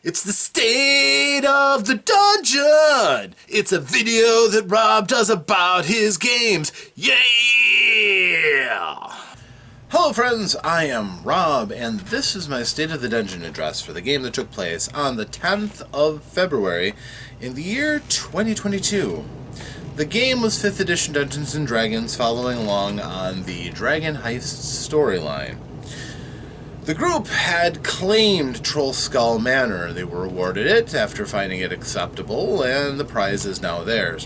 It's the state of the dungeon! It's a video that Rob does about his games. Yeah! Hello friends, I am Rob, and this is my State of the Dungeon address for the game that took place on the 10th of February in the year 2022. The game was 5th edition Dungeons & Dragons, following along on the Dragon Heist storyline. The group had claimed Trollskull Manor. They were awarded it after finding it acceptable, and the prize is now theirs.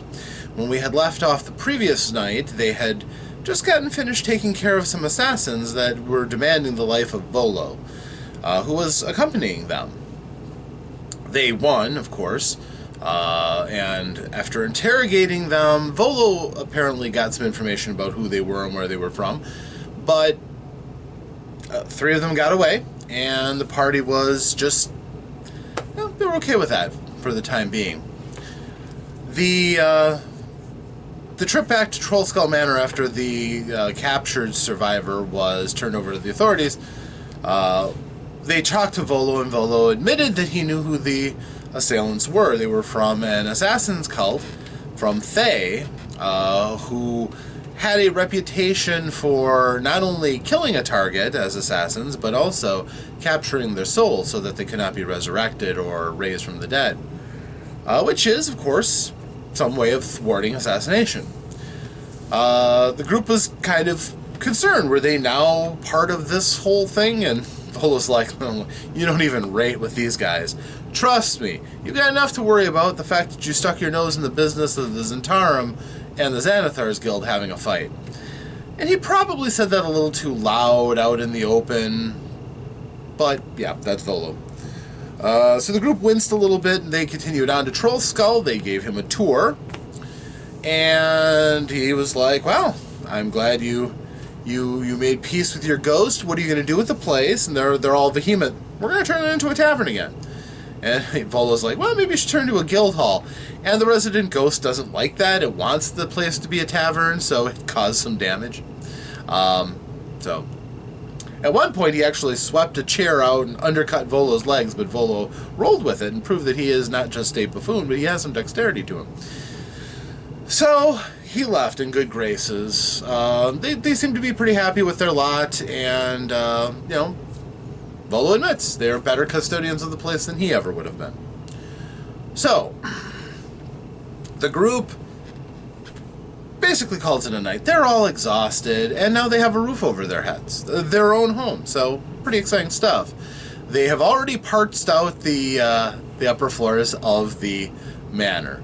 When we had left off the previous night, they had just gotten finished taking care of some assassins that were demanding the life of Volo, who was accompanying them. They won, of course, and after interrogating them, Volo apparently got some information about who they were and where they were from, but 3 of them got away, and the party was just, they were okay with that for the time being. The trip back to Trollskull Manor after the captured survivor was turned over to the authorities, they talked to Volo, and Volo admitted that he knew who the assailants were. They were from an assassin's cult from Thay, who had a reputation for not only killing a target as assassins, but also capturing their soul so that they could not be resurrected or raised from the dead. Which is, of course, some way of thwarting assassination. The group was kind of concerned. Were they now part of this whole thing? And Volo's like, oh, you don't even rate with these guys. Trust me, you've got enough to worry about. The fact that you stuck your nose in the business of the Zentarum and the Xanathar's Guild having a fight. And he probably said that a little too loud out in the open, but yeah, that's Volo. So the group winced a little bit, and they continued on to Trollskull. They gave him a tour, and he was like, well, I'm glad you made peace with your ghost. What are you going to do with the place? And they're all vehement. We're going to turn it into a tavern again. And Volo's like, well, maybe you should turn to a guild hall. And the resident ghost doesn't like that. It wants the place to be a tavern, so it caused some damage. So at one point, he actually swept a chair out and undercut Volo's legs, but Volo rolled with it and proved that he is not just a buffoon, but he has some dexterity to him. So he left in good graces. They seem to be pretty happy with their lot, and, Volo admits they're better custodians of the place than he ever would have been. So, the group basically calls it a night. They're all exhausted, and now they have a roof over their heads. Their own home, so pretty exciting stuff. They have already parched out the upper floors of the manor.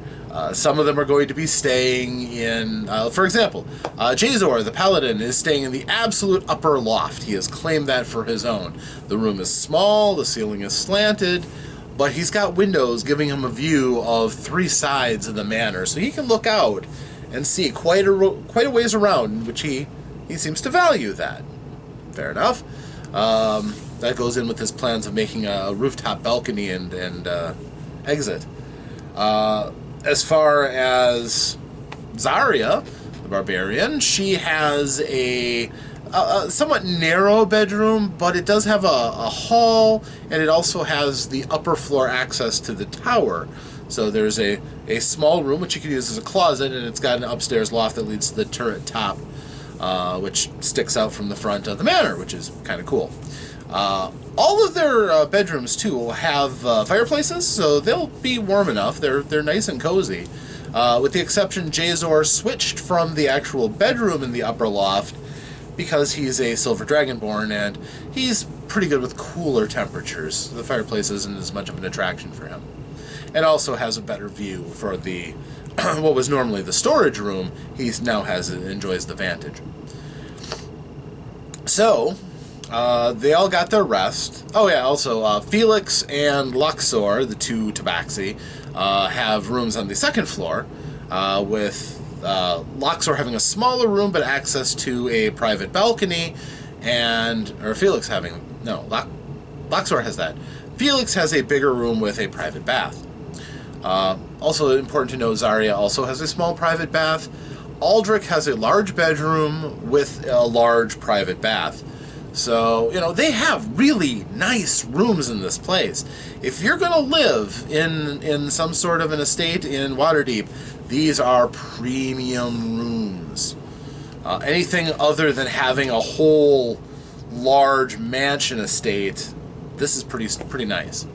Some of them are going to be staying in, for example, Jazor, the paladin, is staying in the absolute upper loft. He has claimed that for his own. The room is small, the ceiling is slanted, but he's got windows giving him a view of 3 sides of the manor, so he can look out and see quite a ways around, which he seems to value that. Fair enough. That goes in with his plans of making a rooftop balcony and exit. As far as Zarya, the barbarian, she has a somewhat narrow bedroom, but it does have a hall, and it also has the upper floor access to the tower. So there's a small room, which you can use as a closet, and it's got an upstairs loft that leads to the turret top, which sticks out from the front of the manor, which is kind of cool. All of their bedrooms, too, will have fireplaces, so they'll be warm enough. They're nice and cozy. With the exception, Jazor switched from the actual bedroom in the upper loft because he's a Silver Dragonborn, and he's pretty good with cooler temperatures. The fireplace isn't as much of an attraction for him. And also has a better view for the what was normally the storage room. He now enjoys the vantage. So they all got their rest. Oh yeah, also Felix and Luxor, the 2 tabaxi, have rooms on the 2nd floor, with Luxor having a smaller room but access to a private balcony, Luxor has that. Felix has a bigger room with a private bath. Also important to know, Zarya also has a small private bath. Aldrich has a large bedroom with a large private bath. So, they have really nice rooms in this place. If you're going to live in some sort of an estate in Waterdeep, these are premium rooms. Anything other than having a whole large mansion estate, this is pretty nice.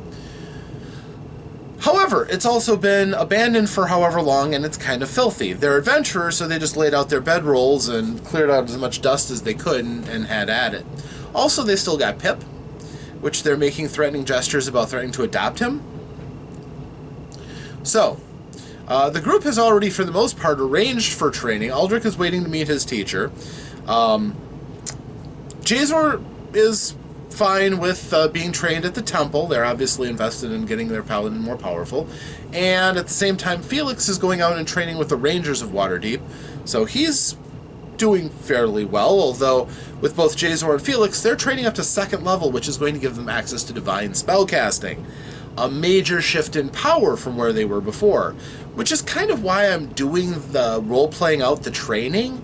However, it's also been abandoned for however long, and it's kind of filthy. They're adventurers, so they just laid out their bedrolls and cleared out as much dust as they could and had at it. Also, they still got Pip, which they're making threatening gestures about threatening to adopt him. So, the group has already, for the most part, arranged for training. Aldrich is waiting to meet his teacher. Jazor is fine with being trained at the temple. They're obviously invested in getting their paladin more powerful. And at the same time, Felix is going out and training with the Rangers of Waterdeep. So he's doing fairly well, although with both Jazor and Felix, they're training up to 2nd level, which is going to give them access to divine spellcasting. A major shift in power from where they were before, which is kind of why I'm doing the role-playing out the training,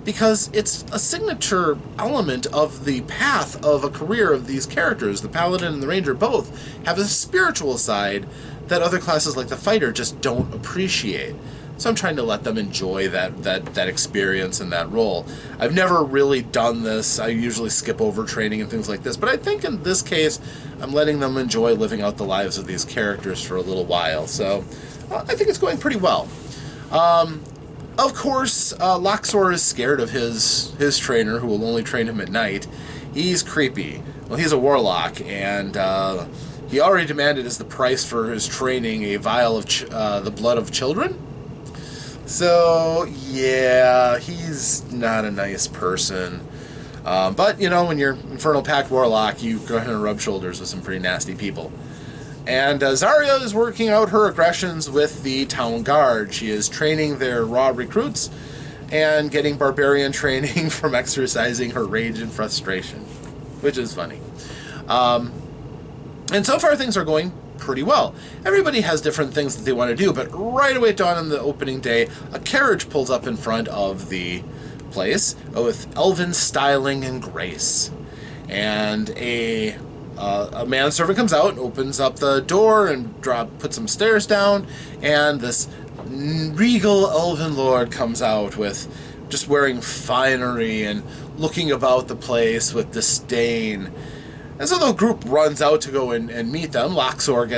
because it's a signature element of the path of a career of these characters. The Paladin and the Ranger both have a spiritual side that other classes like the Fighter just don't appreciate. So I'm trying to let them enjoy that experience and that role. I've never really done this. I usually skip over training and things like this, but I think in this case, I'm letting them enjoy living out the lives of these characters for a little while. So I think it's going pretty well. Of course, Loxor is scared of his trainer, who will only train him at night. He's creepy. Well, he's a warlock, and he already demanded as the price for his training a vial of the blood of children. So, yeah, he's not a nice person. But, when you're Infernal Pact Warlock, you go ahead and rub shoulders with some pretty nasty people. And Zarya is working out her aggressions with the town guard. She is training their raw recruits and getting barbarian training from exercising her rage and frustration, which is funny. And so far things are going pretty well. Everybody has different things that they want to do, but right away at dawn on the opening day, a carriage pulls up in front of the place with elven styling and grace. And a manservant comes out and opens up the door and puts some stairs down, and this regal elven lord comes out with just wearing finery and looking about the place with disdain. And so the group runs out to go and meet them. Jazor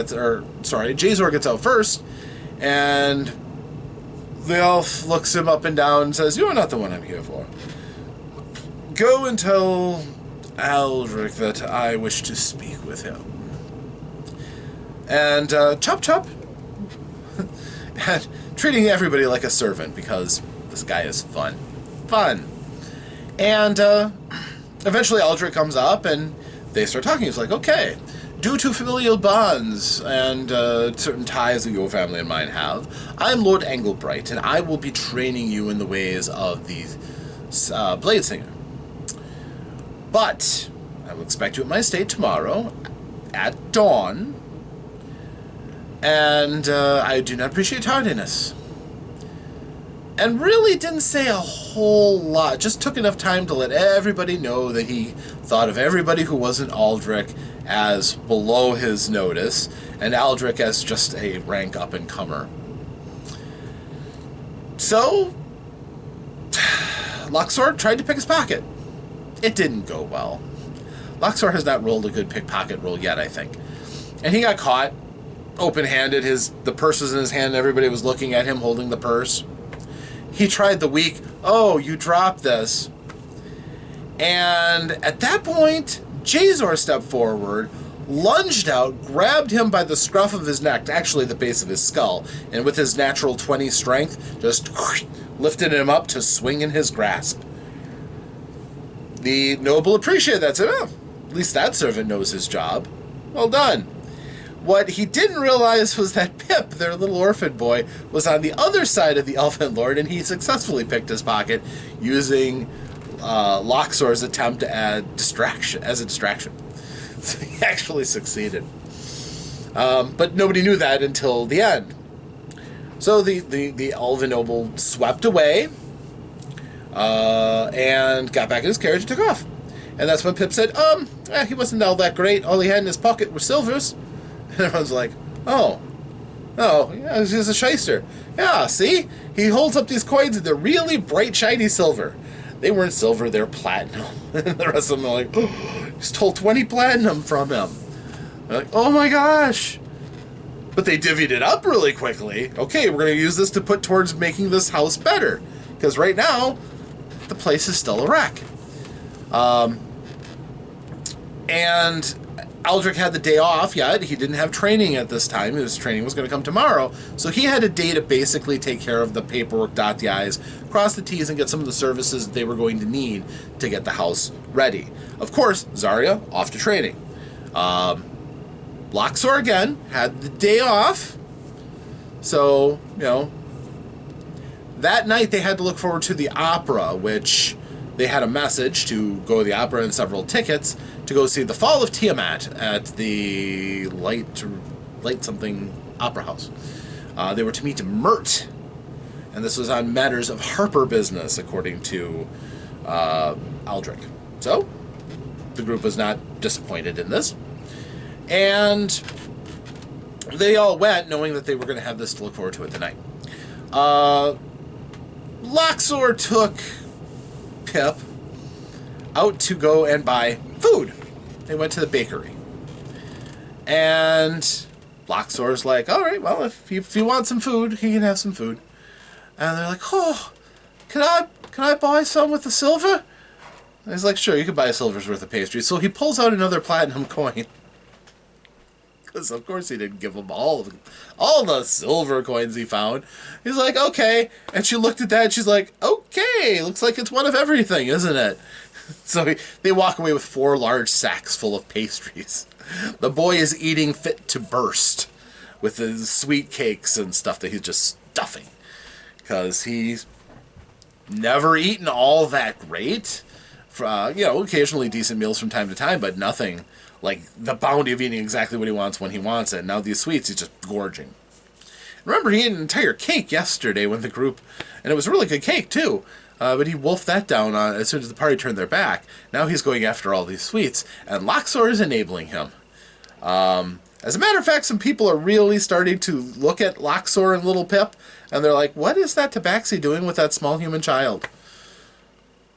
gets out first, and the elf looks him up and down and says, "You are not the one I'm here for. Go and tell Aldrich that I wish to speak with him." And chop chop, and treating everybody like a servant, because this guy is fun. And eventually Aldrich comes up and they start talking. He's like, "Okay, due to familial bonds and certain ties that your family and mine have, I'm Lord Englebright, and I will be training you in the ways of the Blade Singer. But I will expect you at my estate tomorrow at dawn, and I do not appreciate tardiness." And really didn't say a whole lot, just took enough time to let everybody know that he thought of everybody who wasn't Aldrich as below his notice, and Aldrich as just a rank up-and-comer. So, Loxor tried to pick his pocket. It didn't go well. Loxor has not rolled a good pickpocket roll yet, I think. And he got caught, open-handed. The purse was in his hand, and everybody was looking at him holding the purse. He tried the weak, "Oh, you dropped this." And at that point, Jazor stepped forward, lunged out, grabbed him by the scruff of his neck, actually the base of his skull, and with his natural 20 strength, just lifted him up to swing in his grasp. The noble appreciated that, said, "Oh, at least that servant knows his job. Well done." What he didn't realize was that Pip, their little orphan boy, was on the other side of the Elven Lord, and he successfully picked his pocket using Loxor's attempt as a distraction. So he actually succeeded. But nobody knew that until the end. So the Elven noble swept away and got back in his carriage and took off. And that's when Pip said, he wasn't all that great. All he had in his pocket were silvers. And everyone's like, oh, yeah, he's just a shyster. Yeah, see? He holds up these coins and they're really bright, shiny silver. They weren't silver, they're platinum. And the rest of them are like, oh, he stole 20 platinum from him. They're like, oh my gosh. But they divvied it up really quickly. Okay, we're going to use this to put towards making this house better. Because right now, the place is still a wreck. And Aldrich had the day off yet. He didn't have training at this time. His training was going to come tomorrow. So he had a day to basically take care of the paperwork, dot the I's, cross the T's, and get some of the services they were going to need to get the house ready. Of course, Zarya, off to training. Loxor, again, had the day off. So, that night they had to look forward to the opera, which they had a message to go to the opera and several tickets to go see The Fall of Tiamat at the Light something opera house. They were to meet Mert, and this was on matters of Harper business, according to Aldrich. So, the group was not disappointed in this. And they all went knowing that they were going to have this to look forward to at the night. Loxor took Pip out to go and buy food. They went to the bakery. And Loxor's like, all right, well, if you want some food, he can have some food. And they're like, oh, can I buy some with the silver? And he's like, sure, you can buy a silver's worth of pastry. So he pulls out another platinum coin. Because, of course, he didn't give them all the silver coins he found. He's like, okay. And she looked at that, and she's like, okay, looks like it's one of everything, isn't it? So they walk away with 4 large sacks full of pastries. The boy is eating fit to burst with his sweet cakes and stuff that he's just stuffing. Because he's never eaten all that great. Occasionally decent meals from time to time, but nothing like the bounty of eating exactly what he wants when he wants it. Now these sweets, he's just gorging. Remember, he ate an entire cake yesterday when the group, and it was a really good cake too, but he wolfed that down as soon as the party turned their back. Now he's going after all these sweets, and Loxor is enabling him. As a matter of fact, some people are really starting to look at Loxor and Little Pip, and they're like, what is that Tabaxi doing with that small human child?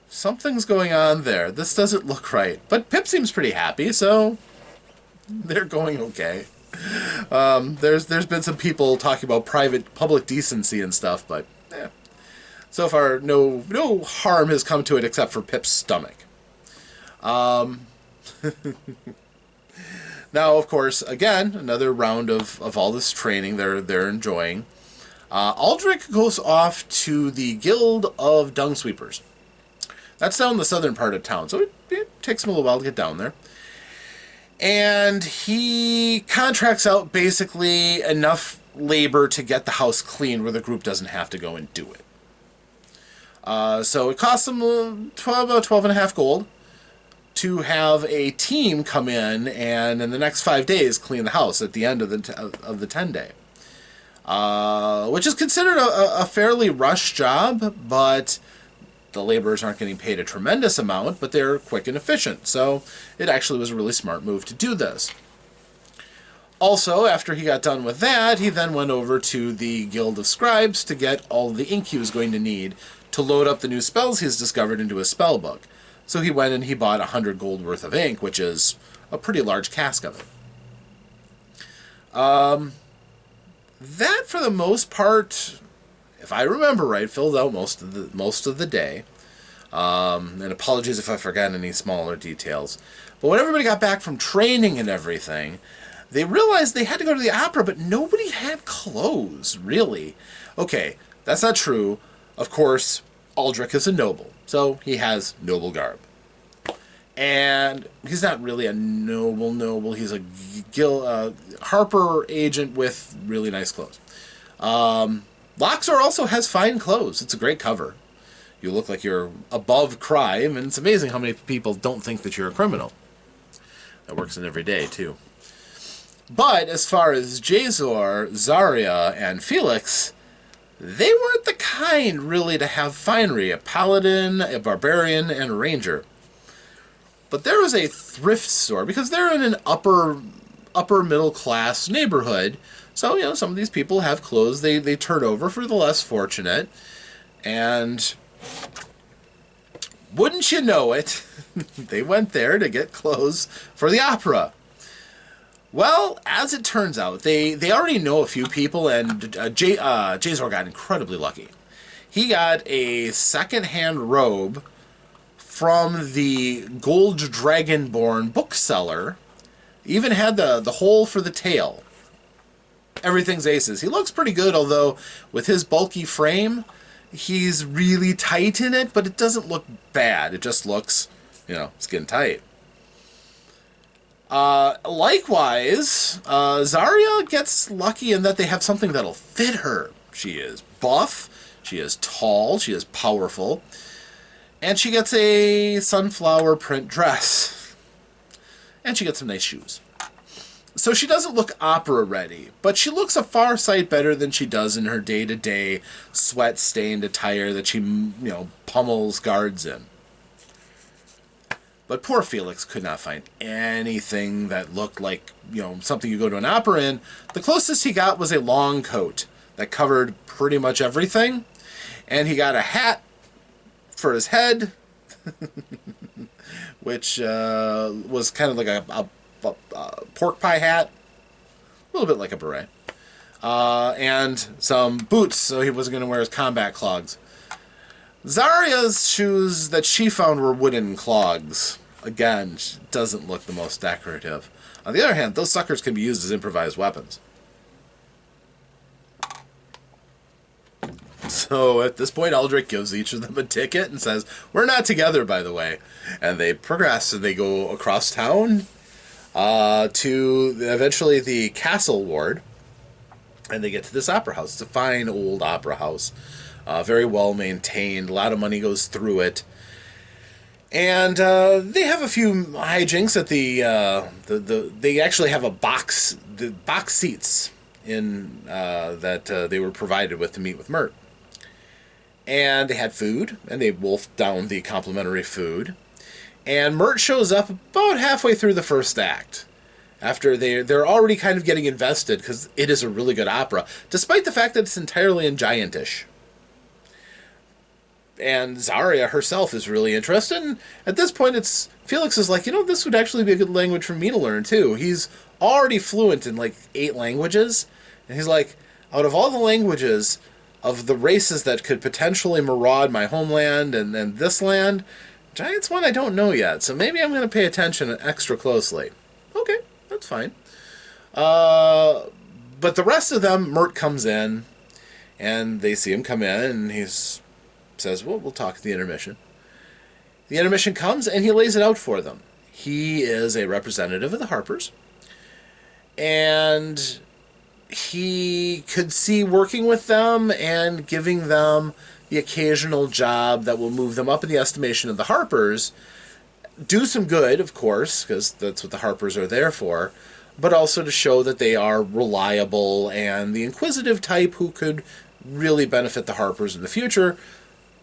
Something's going on there. This doesn't look right. But Pip seems pretty happy, so they're going okay. There's been some people talking about public decency and stuff, but so far no harm has come to it except for Pip's stomach. Now, of course, again, another round of all this training they're enjoying. Aldrich goes off to the Guild of Dung Sweepers. That's down in the southern part of town, so it takes him a little while to get down there. And he contracts out basically enough labor to get the house clean where the group doesn't have to go and do it. So it costs him about 12.5 gold to have a team come in and in the next 5 days clean the house at the end of the 10-day. Which is considered a fairly rushed job, but the laborers aren't getting paid a tremendous amount, but they're quick and efficient. So it actually was a really smart move to do this. Also, after he got done with that, he then went over to the Guild of Scribes to get all the ink he was going to need to load up the new spells he's discovered into his spell book. So he went and he bought 100 gold worth of ink, which is a pretty large cask of it. That, for the most part, if I remember right, filled out most of the day. And apologies if I forgot any smaller details. But when everybody got back from training and everything, they realized they had to go to the opera, but nobody had clothes, really. Okay, that's not true. Of course, Aldrich is a noble, so he has noble garb. And he's not really a noble. He's a Harper agent with really nice clothes. Loxor also has fine clothes. It's a great cover. You look like you're above crime, and it's amazing how many people don't think that you're a criminal. That works in every day, too. But as far as Jazor, Zarya, and Felix, they weren't the kind, really, to have finery. A paladin, a barbarian, and a ranger. But there was a thrift store, because they're in an upper middle class neighborhood. So, some of these people have clothes they turn over for the less fortunate. And wouldn't you know it, they went there to get clothes for the opera. Well, as it turns out, they already know a few people, and Jazor got incredibly lucky. He got a second-hand robe from the Gold Dragonborn bookseller. Even had the hole for the tail. Everything's aces. He looks pretty good, although with his bulky frame, he's really tight in it, but it doesn't look bad. It just looks, skin tight. Likewise, Zarya gets lucky in that they have something that'll fit her. She is buff, she is tall, she is powerful, and she gets a sunflower print dress. And she gets some nice shoes. So she doesn't look opera ready, but she looks a far sight better than she does in her day-to-day sweat-stained attire that she, pummels guards in. But poor Felix could not find anything that looked like, something you go to an opera in. The closest he got was a long coat that covered pretty much everything. And he got a hat for his head, which was kind of like a pork pie hat, a little bit like a beret, and some boots, so he wasn't going to wear his combat clogs. Zarya's shoes that she found were wooden clogs. Again, doesn't look the most decorative. On the other hand, those suckers can be used as improvised weapons. So at this point, Eldrick gives each of them a ticket and says, "We're not together, by the way." And they progress, and they go across town to eventually the castle ward, and they get to this opera house. It's a fine old opera house, very well maintained. A lot of money goes through it, and they have a few hijinks at they actually have the box seats in that they were provided with to meet with Mert, and they had food, and they wolfed down the complimentary food. And Mert shows up about halfway through the first act, after they're already kind of getting invested, because it is a really good opera, despite the fact that it's entirely in Giantish. And Zarya herself is really interested, and at this point Felix is like, this would actually be a good language for me to learn too. He's already fluent in like 8 languages, and he's like, out of all the languages of the races that could potentially maraud my homeland and this land, Giant's one I don't know yet, so maybe I'm going to pay attention extra closely. Okay, that's fine. But the rest of them, Mert comes in, and they see him come in, and he says, well, we'll talk at the intermission. The intermission comes, and he lays it out for them. He is a representative of the Harpers, and he could see working with them and giving them the occasional job that will move them up in the estimation of the Harpers, do some good, of course, because that's what the Harpers are there for, but also to show that they are reliable and the inquisitive type who could really benefit the Harpers in the future,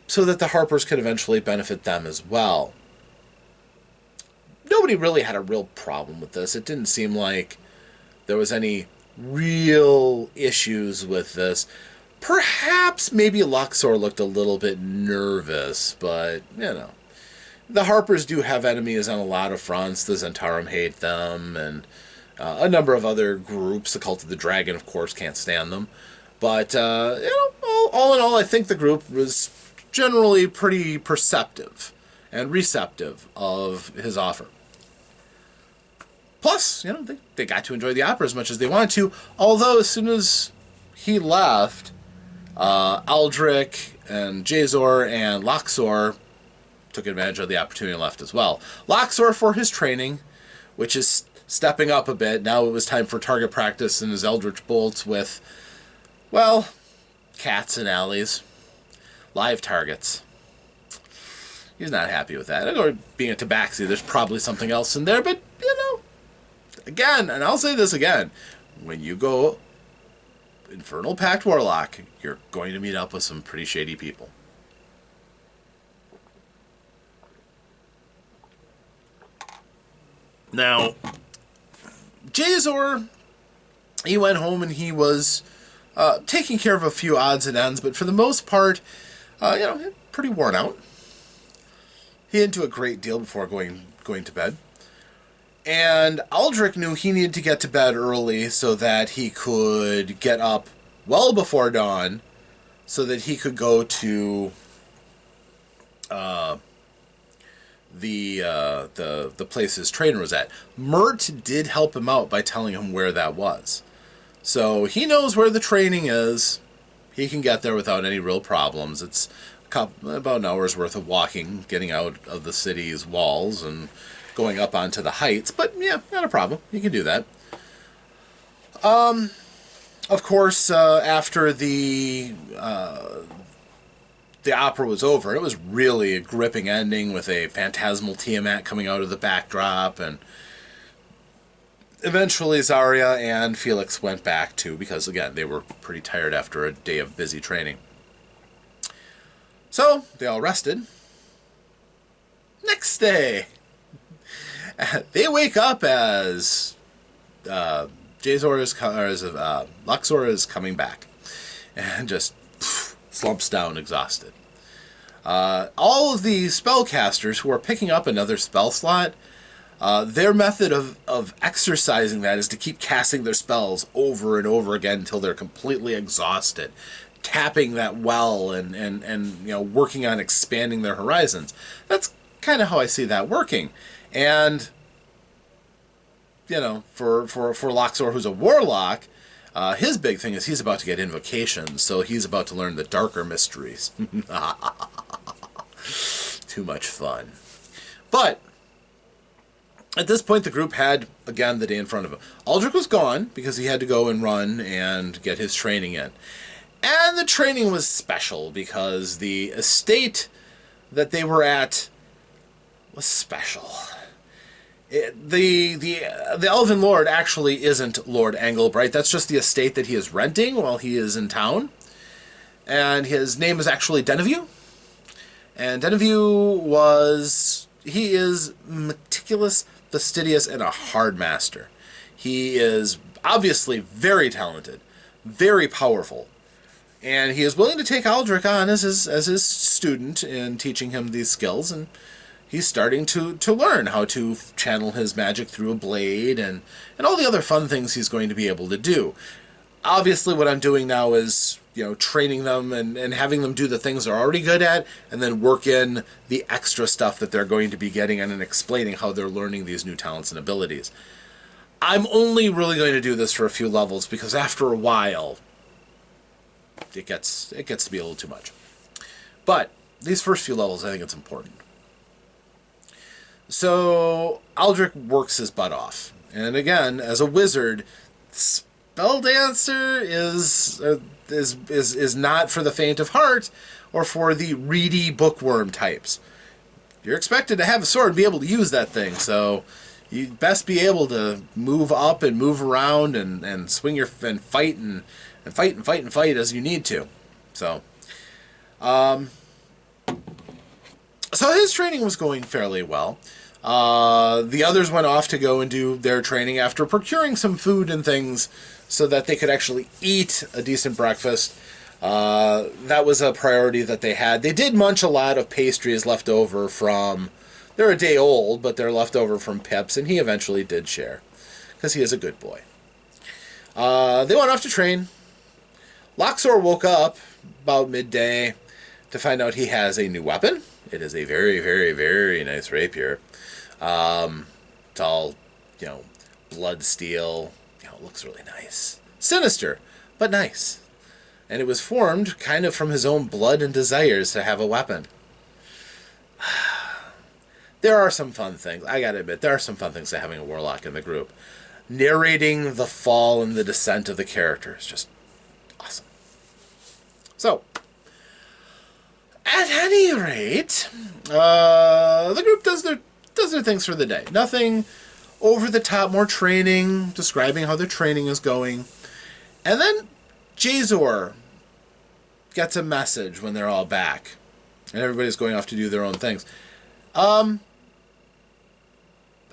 so that the Harpers could eventually benefit them as well. Nobody really had a real problem with this. It didn't seem like there was any real issues with this. Perhaps maybe Luxor looked a little bit nervous, but, the Harpers do have enemies on a lot of fronts. The Zentarum hate them, and a number of other groups. The Cult of the Dragon, of course, can't stand them. But, all in all, I think the group was generally pretty perceptive and receptive of his offer. Plus, they got to enjoy the opera as much as they wanted to, although as soon as he left, Aldrich and Jazor and Luxor took advantage of the opportunity and left as well. Luxor for his training, which is stepping up a bit. Now it was time for target practice and his Eldritch Bolts with, well, cats and alleys. Live targets. He's not happy with that. Or being a tabaxi, there's probably something else in there, but, again, and I'll say this again, when you go Infernal Pact Warlock, you're going to meet up with some pretty shady people. Now, Jazor, he went home and he was taking care of a few odds and ends, but for the most part, pretty worn out. He didn't do a great deal before going to bed. And Aldrich knew he needed to get to bed early so that he could get up well before dawn so that he could go to the place his trainer was at. Mert did help him out by telling him where that was. So he knows where the training is. He can get there without any real problems. It's about an hour's worth of walking, getting out of the city's walls and going up onto the heights. But yeah, not a problem. You can do that. Of course, after the opera was over, it was really a gripping ending with a phantasmal Tiamat coming out of the backdrop, and eventually Zarya and Felix went back too, because again, they were pretty tired after a day of busy training. So, they all rested. Next day, they wake up as Luxor is coming back, and just slumps down exhausted. All of the spellcasters who are picking up another spell slot, their method of exercising that is to keep casting their spells over and over again until they're completely exhausted, tapping that well and working on expanding their horizons. That's kind of how I see that working. And for Luxor, who's a warlock, his big thing is he's about to get invocations, so he's about to learn the darker mysteries. Too much fun. But at this point, the group had, again, the day in front of him. Aldrich was gone because he had to go and run and get his training in. And the training was special because the estate that they were at was special. The Elven Lord actually isn't Lord Engelbright. That's just the estate that he is renting while he is in town. And his name is actually Denevue. And Denevue he is meticulous, fastidious, and a hard master. He is obviously very talented, very powerful. And he is willing to take Aldrich on as his student in teaching him these skills, and he's starting to learn how to channel his magic through a blade and all the other fun things he's going to be able to do. Obviously, what I'm doing now is, training them and having them do the things they're already good at, and then work in the extra stuff that they're going to be getting and explaining how they're learning these new talents and abilities. I'm only really going to do this for a few levels because after a while, it gets to be a little too much. But these first few levels, I think it's important. So Aldrich works his butt off, and again, as a wizard, Spelldancer is not for the faint of heart or for the reedy bookworm types. You're expected to have a sword and be able to use that thing, so you best be able to move up and move around and swing and fight as you need to. So his training was going fairly well. The others went off to go and do their training after procuring some food and things so that they could actually eat a decent breakfast. That was a priority that they had. They did munch a lot of pastries left over from... They're a day old, but they're left over from Pips, and he eventually did share, because he is a good boy. They went off to train. Luxor woke up about midday to find out he has a new weapon. It is a very, very, very nice rapier. It's all, blood steel. It looks really nice. Sinister, but nice. And it was formed kind of from his own blood and desires to have a weapon. There are some fun things. I gotta admit, there are some fun things to having a warlock in the group. Narrating the fall and the descent of the character is just awesome. So, at any rate, the group does their things for the day. Nothing over the top, more training, describing how their training is going. And then Jazor gets a message when they're all back. And everybody's going off to do their own things.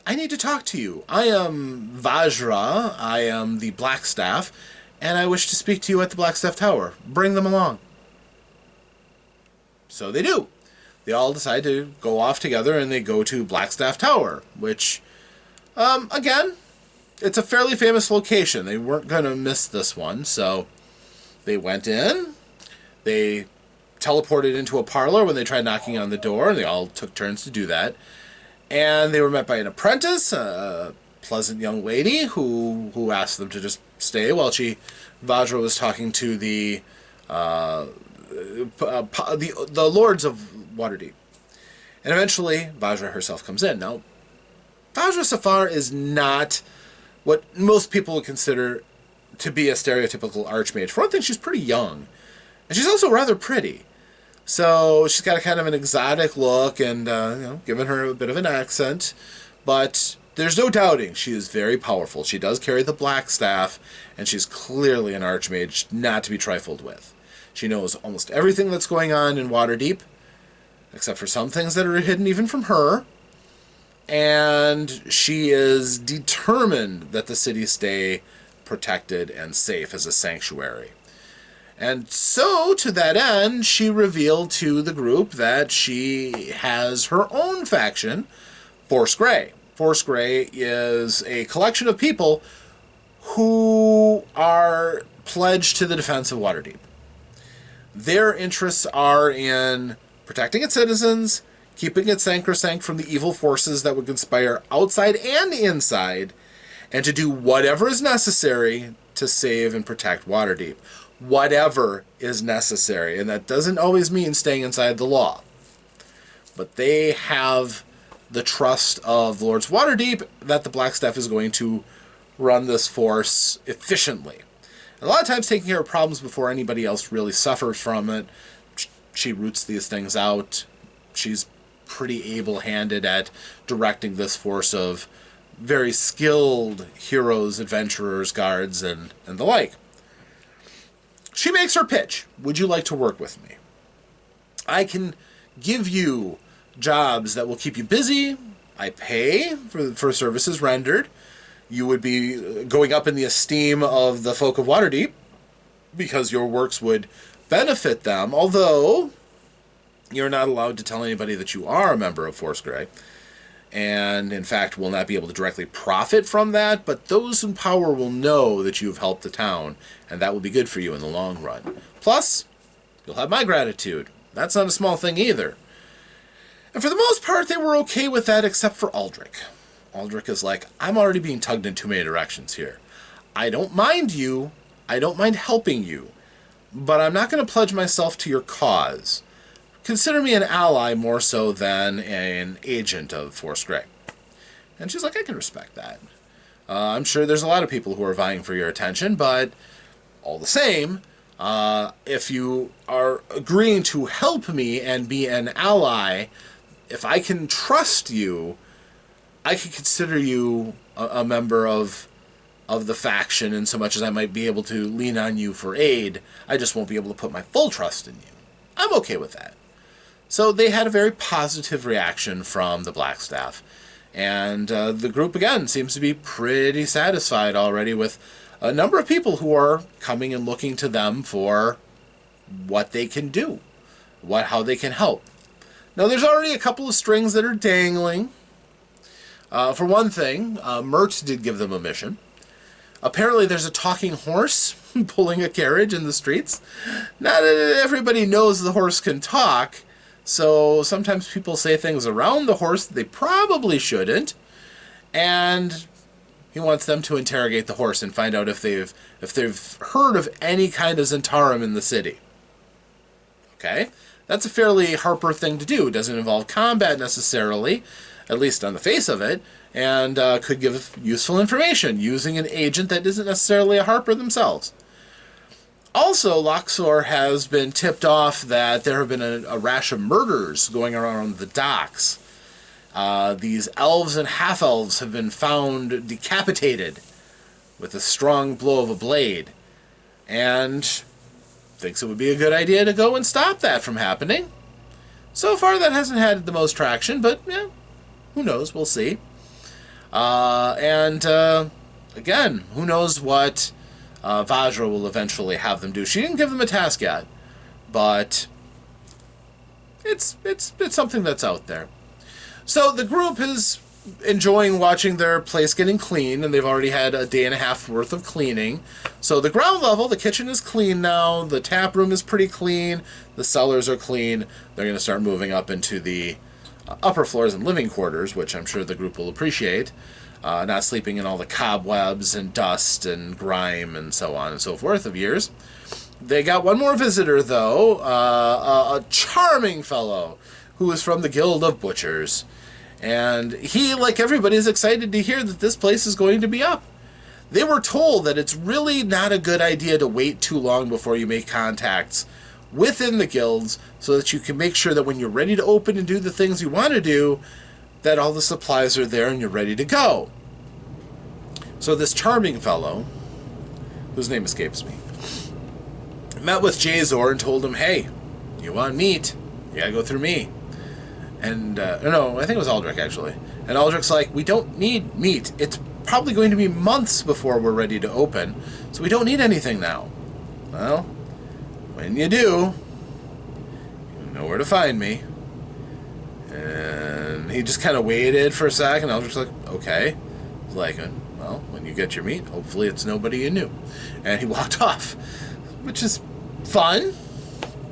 I I need to talk to you. I am Vajra, I am the Blackstaff, and I wish to speak to you at the Blackstaff Tower. Bring them along. So they do. They all decide to go off together, and they go to Blackstaff Tower, which, again, it's a fairly famous location. They weren't going to miss this one, so they went in. They teleported into a parlor when they tried knocking on the door, and they all took turns to do that. And they were met by an apprentice, a pleasant young lady, who asked them to just stay while Vajra was talking to the lords of Waterdeep. And eventually, Vajra herself comes in. Now, Vajra Safar is not what most people would consider to be a stereotypical archmage. For one thing, she's pretty young. And she's also rather pretty. So she's got a kind of an exotic look and, giving her a bit of an accent. But there's no doubting she is very powerful. She does carry the black staff, and she's clearly an archmage not to be trifled with. She knows almost everything that's going on in Waterdeep, except for some things that are hidden even from her. And she is determined that the city stay protected and safe as a sanctuary. And so, to that end, she revealed to the group that she has her own faction, Force Grey. Force Grey is a collection of people who are pledged to the defense of Waterdeep. Their interests are in protecting its citizens, keeping it sacrosanct from the evil forces that would conspire outside and inside, and to do whatever is necessary to save and protect Waterdeep. Whatever is necessary, and that doesn't always mean staying inside the law. But they have the trust of the Lords of Waterdeep that the Blackstaff is going to run this force efficiently. And a lot of times taking care of problems before anybody else really suffers from it. She roots these things out. She's pretty able-handed at directing this force of very skilled heroes, adventurers, guards, and the like. She makes her pitch. Would you like to work with me? I can give you jobs that will keep you busy. I pay for services rendered. You would be going up in the esteem of the folk of Waterdeep because your works would benefit them, although you're not allowed to tell anybody that you are a member of Force Grey, and in fact will not be able to directly profit from that, but those in power will know that you've helped the town, and that will be good for you in the long run. Plus, you'll have my gratitude. That's not a small thing either. And for the most part, they were okay with that, except for Aldrich. Aldrich is like, I'm already being tugged in too many directions here. I don't mind you. I don't mind helping you. But I'm not going to pledge myself to your cause. Consider me an ally more so than an agent of Force Grey. And she's like, I can respect that. I'm sure there's a lot of people who are vying for your attention, but all the same, if you are agreeing to help me and be an ally, if I can trust you, I can consider you a member of the faction in so much as I might be able to lean on you for aid. I just won't be able to put my full trust in you. I'm okay with that. So they had a very positive reaction from the Blackstaff. And the group, again, seems to be pretty satisfied already with a number of people who are coming and looking to them for what they can do, how they can help. Now, there's already a couple of strings that are dangling. For one thing, Mert did give them a mission. Apparently there's a talking horse pulling a carriage in the streets. Not everybody knows the horse can talk, so sometimes people say things around the horse that they probably shouldn't, and he wants them to interrogate the horse and find out if they've heard of any kind of Zentarum in the city. Okay? That's a fairly Harper thing to do. It doesn't involve combat necessarily, at least on the face of it, and could give useful information using an agent that isn't necessarily a Harper themselves. Also, Loxor has been tipped off that there have been a rash of murders going around the docks. These elves and half-elves have been found decapitated with a strong blow of a blade, and thinks it would be a good idea to go and stop that from happening. So far, that hasn't had the most traction, but yeah, who knows? We'll see. Again, who knows what Vajra will eventually have them do. She didn't give them a task yet, but it's something that's out there. So the group is enjoying watching their place getting clean, and they've already had a day and a half worth of cleaning. So the ground level, the kitchen is clean now, the tap room is pretty clean, the cellars are clean. They're going to start moving up into the upper floors and living quarters, which I'm sure the group will appreciate. Not sleeping in all the cobwebs and dust and grime and so on and so forth of years. They got one more visitor, though, a charming fellow who is from the Guild of Butchers. And he, like everybody, is excited to hear that this place is going to be up. They were told that it's really not a good idea to wait too long before you make contacts within the guilds so that you can make sure that when you're ready to open and do the things you want to do, that all the supplies are there and you're ready to go. So this charming fellow, whose name escapes me, met with Jazor and told him, hey, you want meat? You gotta go through me. And, no, I think it was Aldrich, actually. And Aldrich's like, we don't need meat. It's probably going to be months before we're ready to open, so we don't need anything now. Well, when you do, you know where to find me. And he just kind of waited for a second. Aldrich's like, okay. He's like, well, when you get your meat, hopefully it's nobody you knew. And he walked off, which is fun,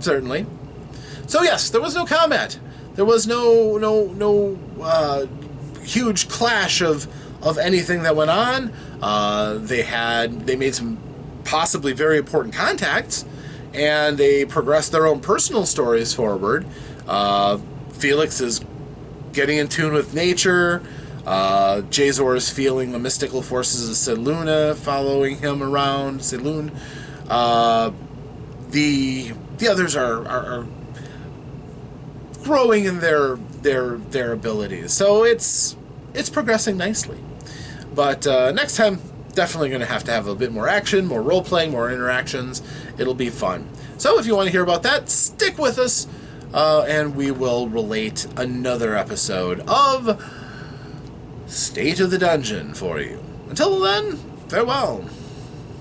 certainly. So yes, there was no combat. There was no huge clash of anything that went on. They made some possibly very important contacts, and they progressed their own personal stories forward. Felix is getting in tune with nature. Jazor is feeling the mystical forces of Seluna following him around. Selune. The others are growing in their abilities. So it's progressing nicely. But next time, definitely going to have a bit more action, more role-playing, more interactions. It'll be fun. So if you want to hear about that, stick with us, and we will relate another episode of State of the Dungeon for you. Until then, farewell.